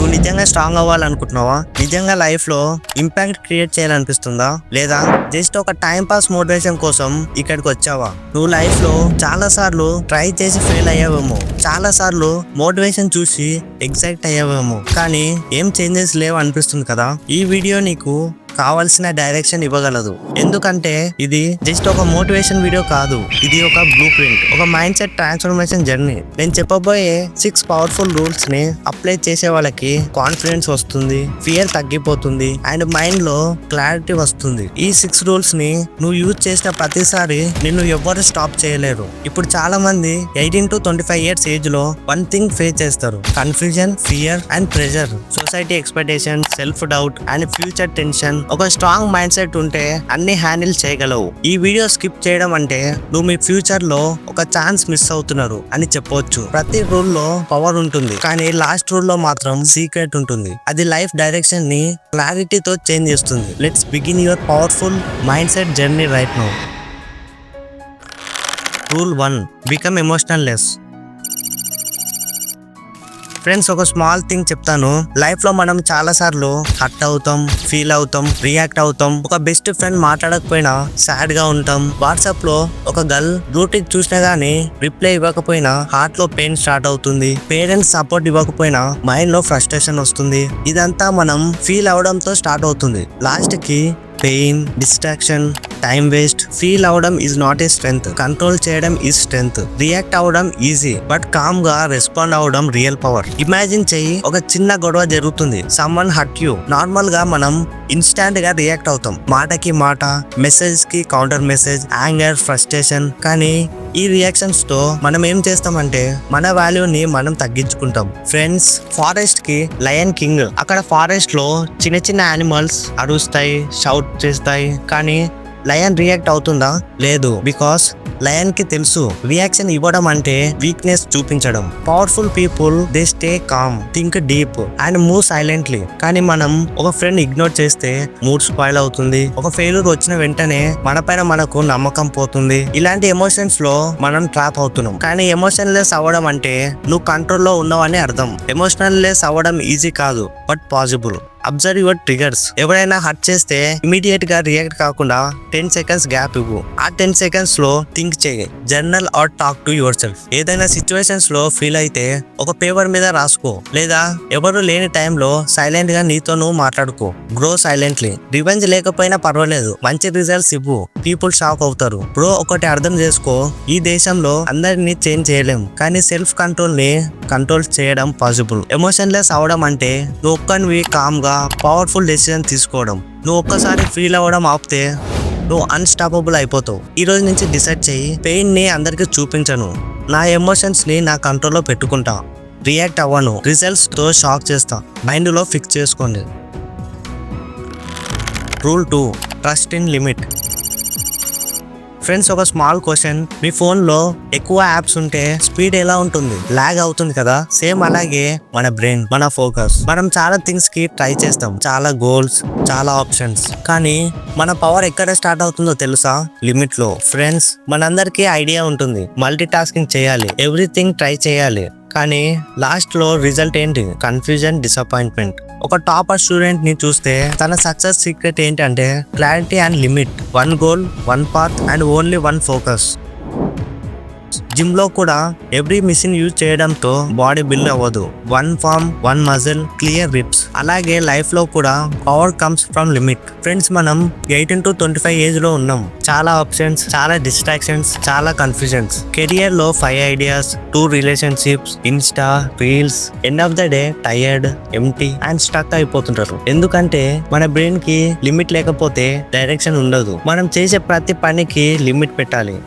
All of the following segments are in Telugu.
నువ్వు నిజంగా స్ట్రాంగ్ అవ్వాలనుకుంటున్నావా? నిజంగా లైఫ్ లో ఇంపాక్ట్ క్రియేట్ చేయాలనిపిస్తుందా? లేదా జస్ట్ ఒక టైం పాస్ మోటివేషన్ కోసం ఇక్కడికి వచ్చావా? నువ్వు లైఫ్ లో చాలా సార్లు ట్రై చేసి ఫెయిల్ అయ్యావేమో, చాలా సార్లు మోటివేషన్ చూసి ఎగ్జైట్ అయ్యావేమో, కానీ ఏం చేంజెస్ లేవు అనిపిస్తుంది కదా. ఈ వీడియో నీకు కావాల్సిన డైరెక్షన్ ఇవ్వగలదు. ఎందుకంటే ఇది జస్ట్ ఒక మోటివేషన్ వీడియో కాదు, ఇది ఒక బ్లూ ప్రింట్, ఒక మైండ్ సెట్ ట్రాన్స్ఫర్మేషన్ జర్నీ. నేను చెప్పబోయే 6 పవర్ఫుల్ రూల్స్ ని అప్లై చేసే వాళ్ళకి కాన్ఫిడెన్స్ వస్తుంది, ఫియర్ తగ్గిపోతుంది అండ్ మైండ్ లో క్లారిటీ వస్తుంది. ఈ 6 రూల్స్ ని నువ్వు యూజ్ చేసిన ప్రతిసారి నిన్ను ఎవ్వరు స్టాప్ చేయలేరు. ఇప్పుడు చాలా మంది 18 to 25 years ఏజ్ లో వన్ థింగ్ ఫేస్ చేస్తారు: confusion, fear and pressure, society expectation, self doubt and future tension. ఒక స్ట్రాంగ్ మైండ్ సెట్ ఉంటే అన్ని హ్యాండిల్ చేయగలవు. ఈ వీడియో స్కిప్ చేయడం అంటే నువ్వు మీ ఫ్యూచర్ లో ఒక ఛాన్స్ మిస్ అవుతున్నారు అని చెప్పవచ్చు. ప్రతి రూల్ లో పవర్ ఉంటుంది, కానీ లాస్ట్ రూల్ లో మాత్రం సీక్రెట్ ఉంటుంది. అది లైఫ్ డైరెక్షన్ ని క్లారిటీతో చేంజ్ చేస్తుంది. Let's begin your powerful mind set journey right now. Rule 1: become emotional less. Friends, ఒక స్మాల్ థింగ్ చెప్తాను. లైఫ్ లో మనం చాలా సార్లు హర్ట్ అవుతాం, ఫీల్ అవుతాం, రియాక్ట్ అవుతాం. ఒక బెస్ట్ ఫ్రెండ్ మాట్లాడకపోయినా సాడ్ గా ఉంటాం. వాట్సాప్ లో ఒక గర్ల్ బ్లూటిక్ చూసినా గానీ రిప్లై ఇవ్వకపోయినా హార్ట్ లో పెయిన్ స్టార్ట్ అవుతుంది. పేరెంట్స్ సపోర్ట్ ఇవ్వకపోయినా మైండ్ లో ఫ్రస్ట్రేషన్ వస్తుంది. ఇదంతా మనం ఫీల్ అవడంతో స్టార్ట్ అవుతుంది. లాస్ట్ కి pain, distraction, time waste. Feel అవడం is not a strength, control చేయడం ఈజ్ స్ట్రెంగ్త్. రియాక్ట్ అవడం ఈజీ, బట్ కామ్ గా రెస్పాండ్ అవడం రియల్ పవర్. ఇమాజిన్ చెయ్యి, ఒక చిన్న గొడవ జరుగుతుంది, సమ్వన్ హర్ట్ యూ. నార్మల్ గా మనం ఇన్స్టాంట్ గా రియాక్ట్ అవుతాం, మాటకి మాట, మెసేజ్ కి కౌంటర్ మెసేజ్, యాంగర్, ఫ్రస్ట్రేషన్. కానీ ఈ రియాక్షన్స్ తో మనం ఏం చేస్తామంటే మన వాల్యూని మనం తగ్గించుకుంటాం. ఫ్రెండ్స్, ఫారెస్ట్ కి లయన్ కింగ్. అక్కడ ఫారెస్ట్ లో చిన్న చిన్న యానిమల్స్ అరుస్తాయి, షౌట్ చేస్తాయి, కానీ లయన్ రియాక్ట్ అవుతుందా? లేదు. బికాస్ లయన్ కి తెలుసు రియాక్షన్ ఇవ్వడం అంటే వీక్నెస్ చూపించడం. Powerful people they stay calm, think deep and move silently. కానీ మనం ఒక ఫ్రెండ్ ఇగ్నోర్ చేస్తే మూడ్ స్పాయిల్ అవుతుంది. ఒక ఫెయిల్యూర్ వచ్చిన వెంటనే మన పైన మనకు నమ్మకం పోతుంది. ఇలాంటి ఎమోషన్స్ లో మనం ట్రాప్ అవుతున్నాం. కానీ ఎమోషన్ లెస్ అవ్వడం అంటే నువ్వు కంట్రోల్లో ఉన్నావని అర్థం. ఎమోషనల్ లెస్ అవ్వడం ఈజీ కాదు, but possible. Observe your triggers. ఎవరైనా హర్ట్ చేస్తే ఇమీడియట్ గా రియాక్ట్ కాకుండా 10 seconds గ్యాప్ ఇవ్వు. ఆ 10 seconds లో థింక్ చేయి, journal or talk to your self. ఏదైనా సిచ్యువేషన్స్ లో ఫీల్ అయితే ఒక పేపర్ మీద రాసుకో, లేదా ఎవరు లేని టైంలో సైలెంట్ గా నీతో నువ్వు మాట్లాడుకో. Grow silently. రివెంజ్ లేకపోయినా పర్వాలేదు, మంచి రిజల్ట్స్ ఇవ్వు. పీపుల్ షాక్ అవుతారు. బ్రో, ఒకటి అర్థం చేసుకో, ఈ దేశంలో అందరినీ చేంజ్ చేయలేం, కానీ సెల్ఫ్ కంట్రోల్ ని కంట్రోల్ చేయడం పాసిబుల్. ఎమోషన్ లెస్ అవడం అంటే నువ్వు ఒక్కనివి కామ్ గా పవర్ఫుల్ డెసిజన్ తీసుకోవడం. నువ్వు ఒక్కసారి ఫీల్ అవ్వడం ఆపితే నువ్వు అన్స్టాపబుల్ అయిపోతావు. ఈ రోజు నుంచి డిసైడ్ చెయ్యి, పెయిన్ ని అందరికి చూపించను, నా ఎమోషన్స్ ని నా కంట్రోల్లో పెట్టుకుంటా, రియాక్ట్ అవ్వను, రిజల్ట్స్ తో షాక్ చేస్తా. మైండ్ లో ఫిక్స్ చేసుకోండి. Rule 2: trust in limit. Friends, ఒక స్మాల్ క్వశ్చన్. మీ ఫోన్ లో ఎక్కువ యాప్స్ ఉంటే స్పీడ్ ఎలా ఉంటుంది? లాగ్ అవుతుంది కదా. సేమ్ అలాగే మన బ్రెయిన్, మన ఫోకస్. మనం చాలా థింగ్స్ కి ట్రై చేస్తాం, చాలా గోల్స్, చాలా ఆప్షన్స్, కానీ మన పవర్ ఎక్కడ స్టార్ట్ అవుతుందో తెలుసా? లిమిట్ లో. ఫ్రెండ్స్, మనందరికీ ఐడియా ఉంటుంది, మల్టీ టాస్కింగ్ చేయాలి, ఎవ్రీథింగ్ ట్రై చేయాలి, కానీ లాస్ట్ లో రిజల్ట్ ఏంటి? Confusion, disappointment. ఒక టాపర్ స్టూడెంట్ ని చూస్తే తన సక్సెస్ సీక్రెట్ ఏంటంటే clarity and limit. 1 goal, 1 path and only 1 focus. Gym లో కూడా ఎవ్రీ మిషన్ యూజ్ చేయడంతో బాడీ బిల్డ్ అవ్వదు. 1 form, 1 muscle, క్లియర్ రిప్స్. అలాగే లైఫ్ లో కూడా power comes from limit. Friends, మనం 18 to 25 ఏజ్ లో ఉన్నాం. చాలా ఆప్షన్స్, చాలా డిస్ట్రాక్షన్స్, చాలా కన్ఫ్యూజన్స్. కెరియర్ లో 5 ideas, 2 relationships, insta, reels. End of the day tired, empty and stuck అయిపోతుంటారు. ఎందుకంటే మన బ్రెయిన్ కి లిమిట్ లేకపోతే డైరెక్షన్ ఉండదు. మనం చేసే ప్రతి పనికి లిమిట్ పెట్టాలి.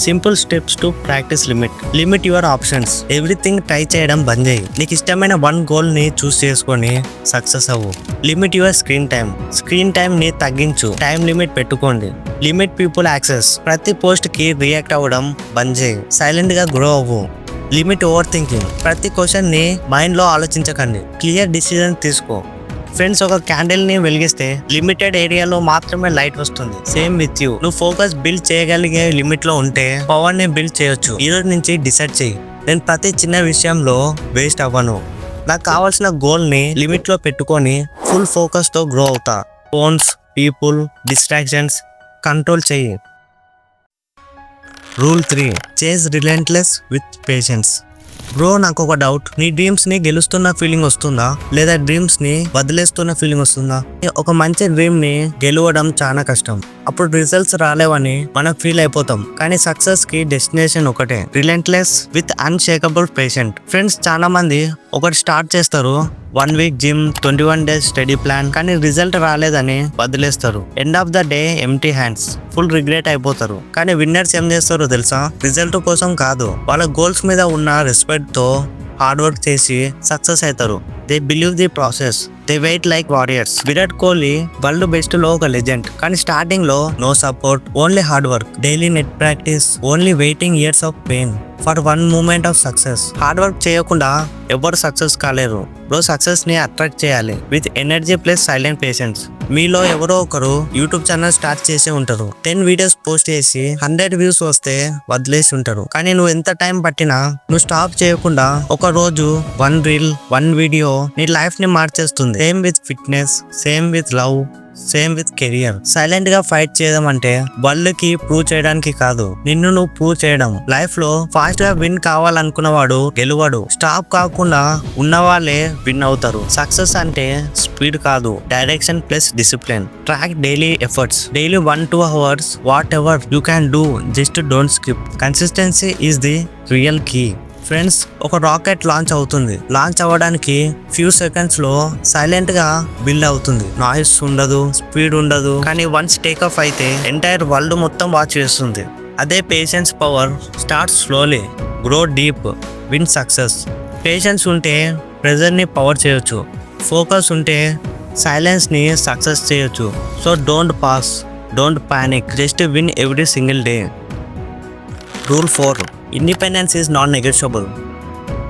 Simple steps to practice limit. Limit your options. Everything try చేయడం బంద్ చేయి. నీకు ఇష్టమైన 1 goal ని చూస్ చేసుకొని సక్సెస్ అవ్వు. Limit your screen time. Screen time ని తగ్గించు. టైం లిమిట్ పెట్టుకోండి. Limit people access. ప్రతి పోస్ట్ కి రియాక్ట్ అవ్వడం బంద్ చేయి. సైలెంట్ గా గ్రో అవ్వు. Limit over thinking. ప్రతి క్వశ్చన్ ని మైండ్ లో ఆలోచించకండి, క్లియర్ డిసిజన్ తీసుకో. ఫ్రెండ్స్, ఒక క్యాండిల్ ని వెలిగిస్తే లిమిటెడ్ ఏరియాలో మాత్రమే లైట్ వస్తుంది. Same with you. నువ్వు ఫోకస్ బిల్డ్ చేయగలిగే లిమిట్ లో ఉంటే పవర్ ని బిల్డ్ చేయొచ్చు. ఈ రోజు నుంచి డిసైడ్ చేయి, నేను ప్రతి చిన్న విషయంలో వేస్ట్ అవ్వను. నాకు కావాల్సిన గోల్ ని లిమిట్ లో పెట్టుకొని ఫుల్ ఫోకస్ తో గ్రో అవుతా. ఫోన్స్, పీపుల్, డిస్ట్రాక్షన్స్ కంట్రోల్ చెయ్యి. Rule 3, chase relentless with patience. Bro, నాకు ఒక డౌట్. నీ డ్రీమ్స్ ని గెలుస్తున్న ఫీలింగ్ వస్తుందా, లేదా డ్రీమ్స్ ని వదిలేస్తున్న ఫీలింగ్ వస్తుందా? ఒక మంచి డ్రీమ్ ని గెలవడం చాలా కష్టం. అప్పుడు రిజల్ట్స్ రాలేవని మనం ఫీల్ అయిపోతాం. కానీ సక్సెస్ కి డెస్టినేషన్ ఒకటే, relentless with unshakeable patient. Friends, చాలా మంది ఒకటి స్టార్ట్ చేస్తారు, 1 week gym, 21 days study plan, కానీ రిజల్ట్ రాలేదని వదిలేస్తారు. End of the day empty hands, full regret అయిపోతారు. కానీ విన్నర్స్ ఏం చేస్తారో తెలుసా? రిజల్ట్ కోసం కాదు, వాళ్ళ గోల్స్ మీద ఉన్న రెస్పెక్ట్ తో హార్డ్ వర్క్ చేసి సక్సెస్ అవుతారు. They believe the process, they wait like warriors. Virat Kohli world best లో ఒక లెజెండ్. కానీ స్టార్టింగ్ లో no support, only hard work, daily net practice, only waiting years of pain for 1 moment of success. Hard work చేయకుండా ఎవరు సక్సెస్ కాలేరు. బ్రో, సక్సెస్ ని అట్రాక్ట్ చేయాలి with energy plus silent patience. మీలో ఎవరో ఒకరు యూట్యూబ్ ఛానల్ స్టార్ట్ చేసి ఉంటారు. 10 వీడియోస్ పోస్ట్ చేసి 100 వ్యూస్ వస్తే వదిలేసి ఉంటారు. కానీ నువ్వు ఎంత టైం పట్టినా నువ్వు స్టాప్ చేయకుండా ఒక రోజు 1 రీల్, 1 వీడియో నీ లైఫ్ ని మార్చేస్తుంది. Same with fitness, same with love, same with career. Silent గా ఫైట్ చేయడం అంటే వరల్డ్ కి ప్రూవ్ చేయడానికి కాదు, నిన్ను నువ్వు ప్రూవ్ చేయడం. లైఫ్ లో ఫాస్ట్ గా విన్ కావాలనుకున్నవాడు గెలువడు. స్టాప్ కాకుండా ఉన్న వాళ్ళే విన్ అవుతారు. సక్సెస్ అంటే స్పీడ్ కాదు, direction plus discipline. Track daily efforts, daily 1-2 hours, whatever you can do, just don't skip. Consistency is the real key. Friends, ఒక రాకెట్ లాంచ్ అవుతుంది. లాంచ్ అవ్వడానికి ఫ్యూ సెకండ్స్ లో సైలెంట్ గా బిల్డ్ అవుతుంది. నాయిస్ ఉండదు, స్పీడ్ ఉండదు. కానీ వన్స్ టేక్ ఆఫ్ అయితే ఎంటైర్ వరల్డ్ మొత్తం వాచ్ చేస్తుంది. అదే patience power. Start slowly, grow deep, win success. Patience ఉంటే ప్రెజర్ ని పవర్ చేయొచ్చు. ఫోకస్ ఉంటే సైలెన్స్ ని సక్సెస్ చేయొచ్చు. So don't pass, don't panic, just win every single day. Rule 4, independence is non negotiable.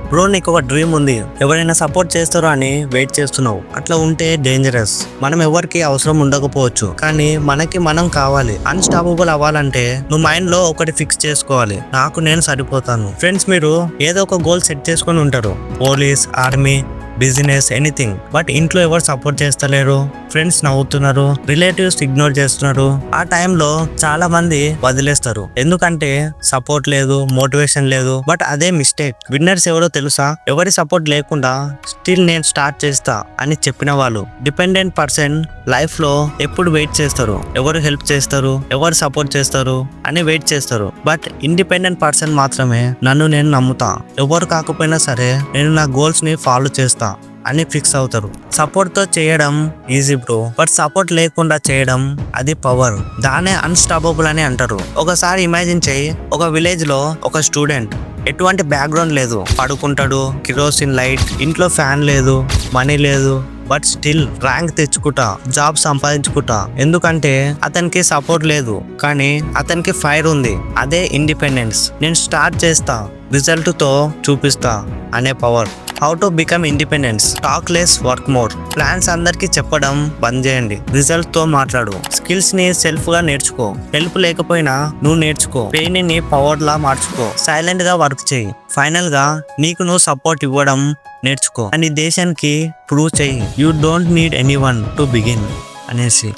Bro, నీకు ఒక డ్రీమ్ ఉంది, ఎవరైనా సపోర్ట్ చేస్తారో అని వెయిట్ చేస్తున్నావు. అట్లా ఉంటే డేంజరస్. మనం ఎవరికి అవసరం ఉండకపోవచ్చు, కానీ మనకి మనం కావాలి. అన్స్టాపబుల్ అవ్వాలంటే నువ్వు మైండ్ లో ఒకటి ఫిక్స్ చేసుకోవాలి, నాకు నేను సరిపోతాను. ఫ్రెండ్స్, మీరు ఏదో ఒక గోల్ సెట్ చేసుకొని ఉంటారు, police, army, business, anything. But ఇంట్లో ఎవరు సపోర్ట్ చేస్తలేరు, ఫ్రెండ్స్ నవ్వుతున్నారు, రిలేటివ్స్ ఇగ్నోర్ చేస్తున్నారు. ఆ టైంలో చాలా మంది వదిలేస్తారు, ఎందుకంటే సపోర్ట్ లేదు, మోటివేషన్ లేదు. బట్ అదే మిస్టేక్. విన్నర్స్ ఎవరో తెలుసా? ఎవరి సపోర్ట్ లేకుండా స్టిల్ నేను స్టార్ట్ చేస్తా అని చెప్పిన వాళ్ళు. డిపెండెంట్ పర్సన్ లైఫ్ లో ఎప్పుడు వెయిట్ చేస్తారు, ఎవరు హెల్ప్ చేస్తారు, ఎవరు సపోర్ట్ చేస్తారు అని వెయిట్ చేస్తారు. బట్ ఇండిపెండెంట్ పర్సన్ మాత్రమే నన్ను నేను నమ్ముతా, ఎవరు కాకపోయినా సరే నేను నా గోల్స్ ని ఫాలో చేస్తా అని ఫిక్స్ అవుతారు. సపోర్ట్ తో చేయడం ఈజీ బ్రో, బట్ సపోర్ట్ లేకుండా చేయడం అది పవర్. దానే అన్స్టాపబుల్ అని అంటారు. ఒకసారి ఇమాజిన్ చేయి, ఒక విలేజ్ లో ఒక స్టూడెంట్, ఎటువంటి బ్యాక్గ్రౌండ్ లేదు, పడుకుంటాడు, కిరోసిన్ లైట్, ఇంట్లో ఫ్యాన్ లేదు, మనీ లేదు. బట్ స్టిల్ ర్యాంక్ తెచ్చుకుంటా, జాబ్ సంపాదించుకుంటా. ఎందుకంటే అతనికి సపోర్ట్ లేదు, కానీ అతనికి ఫైర్ ఉంది. అదే ఇండిపెండెన్స్. నేను స్టార్ట్ చేస్తా, రిజల్ట్ తో చూపిస్తా అనే power. How to become independence? Talk less, work more. Plans అందరికి చెప్పడం బంద్ చేయండి, రిజల్ట్ తో మాట్లాడు. స్కిల్స్ ని సెల్ఫ్ గా నేర్చుకో, హెల్ప్ లేకపోయినా నువ్వు నేర్చుకో. పెయిన్ ని పవర్ లా మార్చుకో, సైలెంట్ గా వర్క్ చేయి. ఫైనల్ గా నీకు నువ్వు సపోర్ట్ ఇవ్వడం నేర్చుకో అని దేశానికి ప్రూవ్ చేయి. You don't need anyone to begin అనేసి.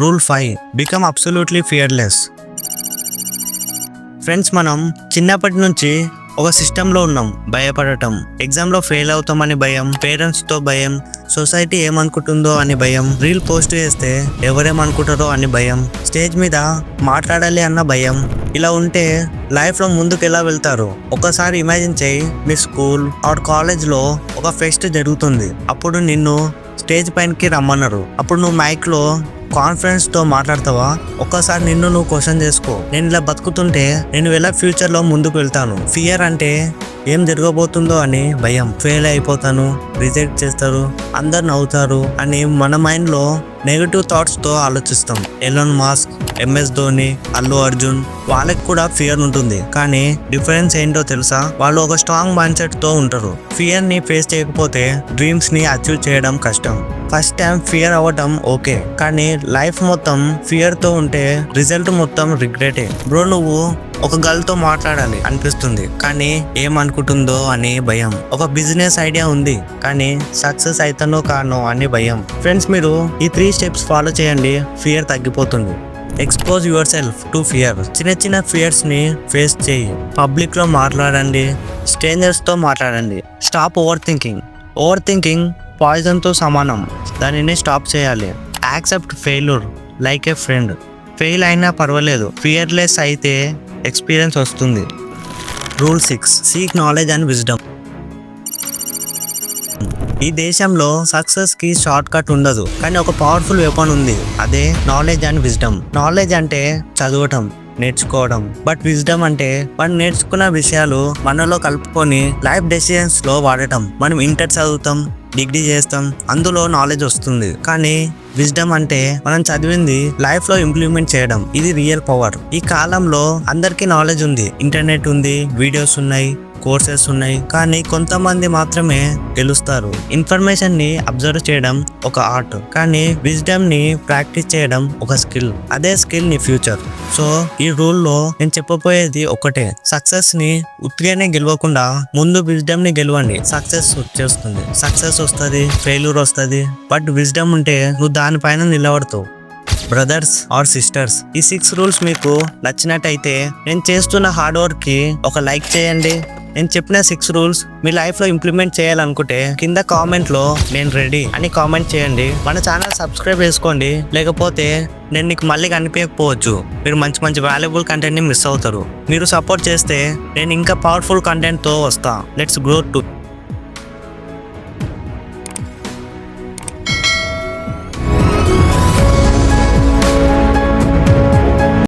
Rule 5, become absolutely fearless. Friends, మనం చిన్నప్పటి నుంచి ఒక సిస్టంలో ఉన్నాం. భయపడటం, ఎగ్జామ్లో ఫెయిల్ అవుతామని భయం, పేరెంట్స్తో భయం, సొసైటీ ఏమనుకుంటుందో అని భయం, రీల్ పోస్ట్ చేస్తే ఎవరేమనుకుంటారో అని భయం, స్టేజ్ మీద మాట్లాడాలి అన్న భయం. ఇలా ఉంటే లైఫ్లో ముందుకు ఎలా వెళ్తారు? ఒకసారి ఇమాజిన్ చేయి, మీ స్కూల్ ఆర్ కాలేజ్లో ఒక ఫెస్ట్ జరుగుతుంది. అప్పుడు నిన్ను స్టేజ్ పైనకి రమ్మన్నారు. అప్పుడు నువ్వు మైక్లో కాన్ఫిడెన్స్ తో మాట్లాడతావా? ఒక్కసారి నిన్ను నువ్వు క్వశ్చన్ చేసుకో. నేను ఇలా బతుకుతుంటే నేను ఎలా ఫ్యూచర్ లో ముందుకు వెళ్తాను? ఫియర్ అంటే ఏం జరగబోతుందో అని భయం. ఫెయిల్ అయిపోతాను, రిజెక్ట్ చేస్తారు, అందరు నవ్వుతారు అని మన మైండ్ లో నెగటివ్ థాట్స్ తో ఆలోచిస్తాం. Elon Musk, MS Dhoni, Allu Arjun, వాళ్ళకి కూడా ఫియర్ ఉంటుంది. కానీ డిఫరెన్స్ ఏంటో తెలుసా? వాళ్ళు ఒక స్ట్రాంగ్ మైండ్ సెట్ తో ఉంటారు. ఫియర్ ని ఫేస్ చేయకపోతే డ్రీమ్స్ ని అచీవ్ చేయడం కష్టం. ఫస్ట్ టైం ఫియర్ అవ్వటం ఓకే, కానీ లైఫ్ మొత్తం ఫియర్ తో ఉంటే రిజల్ట్ మొత్తం రిగ్రెటే. బ్రో, నువ్వు ఒక గర్ల్ తో మాట్లాడాలి అనిపిస్తుంది, కానీ ఏమనుకుంటుందో అని భయం. ఒక బిజినెస్ ఐడియా ఉంది, కానీ సక్సెస్ అయితేనో కానో అని భయం. ఫ్రెండ్స్, మీరు ఈ 3 స్టెప్స్ ఫాలో చేయండి, ఫియర్ తగ్గిపోతుంది. Expose your self to fear. చిన్న చిన్న ఫియర్స్ ని ఫేస్ చేయి. పబ్లిక్ లో మాట్లాడండి, స్ట్రేంజర్స్ తో మాట్లాడండి. Stop over thinking. Over thinking poison తో సమానం, దానిని స్టాప్ చేయాలి. యాక్సెప్ట్ ఫెయిల్యూర్ లైక్ ఏ ఫ్రెండ్. ఫెయిల్ అయినా పర్వాలేదు, ఫియర్లెస్ అయితే ఎక్స్పీరియన్స్ వస్తుంది. Rule 6, seek knowledge and wisdom. ఈ దేశంలో సక్సెస్ కి షార్ట్ కట్ ఉండదు, కానీ ఒక పవర్ఫుల్ వెపన్ ఉంది, అదే నాలెడ్జ్ అండ్ విజ్డమ్. నాలెడ్జ్ అంటే చదవటం, నేర్చుకోవడం. బట్ విజ్డమ్ అంటే మనం నేర్చుకున్న విషయాలు మనలో కలుపుకొని లైఫ్ డెసిషన్స్ లో వాడటం. మనం ఇంటర్ చదువుతాం, డిగ్రీ చేస్తాం, అందులో నాలెడ్జ్ వస్తుంది, కానీ విజ్డమ్ అంటే మనం చదివింది లైఫ్ లో ఇంప్లిమెంట్ చేయడం. ఇది రియల్ పవర్. ఈ కాలంలో అందరికీ నాలెడ్జ్ ఉంది, ఇంటర్నెట్ ఉంది, వీడియోస్ ఉన్నాయి, కోర్సెస్ ఉన్నాయి, కానీ కొంతమంది మాత్రమే గెలుస్తారు. ఇన్ఫర్మేషన్ ని అబ్జర్వ్ చేయడం ఒక ఆర్ట్, కానీ విజ్డమ్ ని ప్రాక్టీస్ చేయడం ఒక స్కిల్. అదే స్కిల్ నీ ఫ్యూచర్. సో ఈ రూల్ లో నేను చెప్పబోయేది ఒకటే, సక్సెస్ ని ఉత్తిగానే గెలవకుండా ముందు విజ్డమ్ ని గెలవండి. సక్సెస్ వచ్చేస్తుంది, సక్సెస్ వస్తుంది, ఫెయిల్యూర్ వస్తుంది, బట్ విజ్డమ్ ఉంటే నువ్వు దానిపైన నిలబడతావు. బ్రదర్స్ ఆర్ సిస్టర్స్, ఈ 6 రూల్స్ మీకు నచ్చినట్టయితే నేను చేస్తున్న హార్డ్ వర్క్ కి ఒక లైక్ చేయండి. నేను చెప్పిన 6 రూల్స్ మీ లైఫ్ లో ఇంప్లిమెంట్ చేయాలనుకుంటే కింద కామెంట్ లో నేను రెడీ అని కామెంట్ చేయండి. మన ఛానల్ సబ్స్క్రైబ్ చేసుకోండి, లేకపోతే నేను నీకు మళ్ళీ కనిపించకపోవచ్చు. మీరు మంచి మంచి వాల్యుబుల్ కంటెంట్ ని మిస్ అవుతారు. మీరు సపోర్ట్ చేస్తే నేను ఇంకా పవర్ఫుల్ కంటెంట్ తో వస్తా. Let's grow to